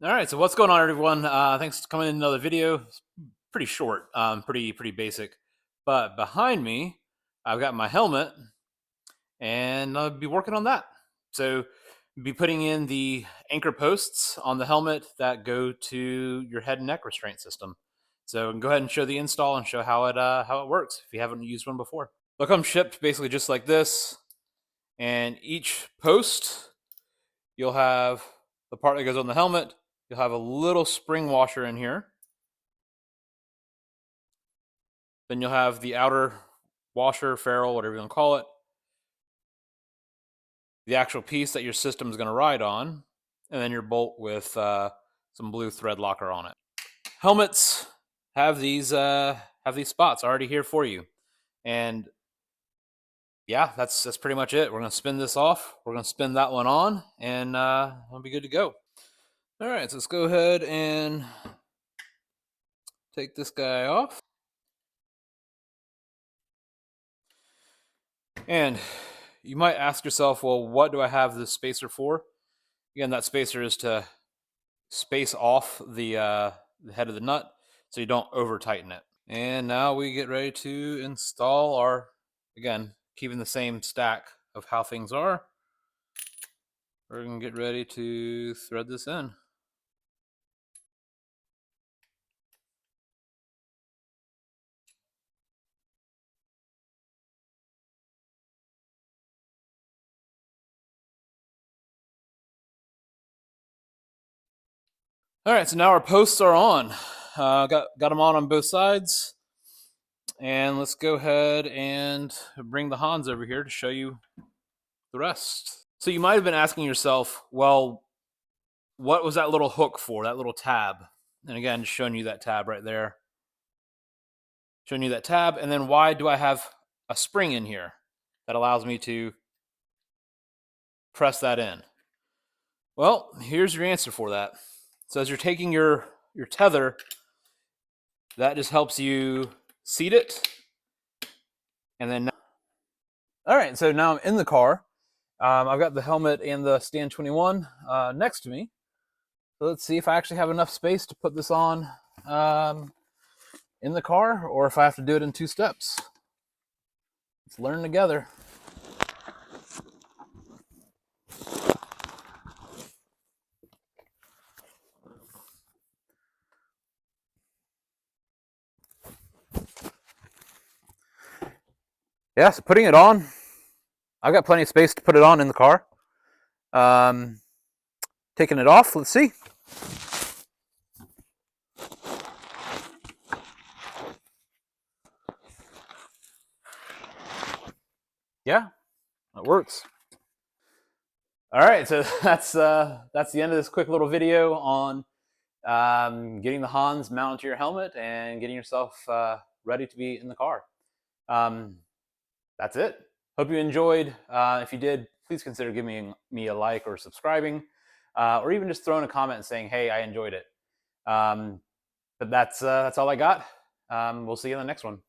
All right, so what's going on, everyone? Thanks for coming in another video. It's pretty short, pretty basic. But behind me, I've got my helmet, and I'll be working on that. So, be putting in the anchor posts on the helmet that go to your head and neck restraint system. So, go ahead and show the install and show how it works if you haven't used one before. They'll come shipped basically just like this, and each post you'll have the part that goes on the helmet. You'll have a little spring washer in here. Then you'll have the outer washer, ferrule, whatever you want to call it. The actual piece that your system is going to ride on. And then your bolt with some blue thread locker on it. Helmets have these spots already here for you. And yeah, that's pretty much it. We're going to spin this off. We're going to spin that one on. And we'll be good to go. All right, so let's go ahead and take this guy off. And you might ask yourself, well, what do I have this spacer for? Again, that spacer is to space off the head of the nut so you don't over tighten it. And now we get ready to install our, again, keeping the same stack of how things are. We're going to get ready to thread this in. All right, so now our posts are on. Got them on both sides. And let's go ahead and bring the HANS over here to show you the rest. So you might have been asking yourself, well, what was that little hook for, that little tab? And again, just showing you that tab right there. Showing you that tab, and then why do I have a spring in here that allows me to press that in? Well, here's your answer for that. So as you're taking your tether, that just helps you seat it. And then, all right, so now I'm in the car. I've got the helmet and the Stand 21 next to me. So let's see if I actually have enough space to put this on in the car, or if I have to do it in 2 steps. Let's learn together. Yeah, so putting it on, I've got plenty of space to put it on in the car. Taking it off, let's see. Yeah, it works. All right, so that's the end of this quick little video on getting the HANS mounted to your helmet and getting yourself ready to be in the car. That's it. Hope you enjoyed. If you did, please consider giving me a like or subscribing, or even just throwing a comment and saying, hey, I enjoyed it. But that's all I got. We'll see you in the next one.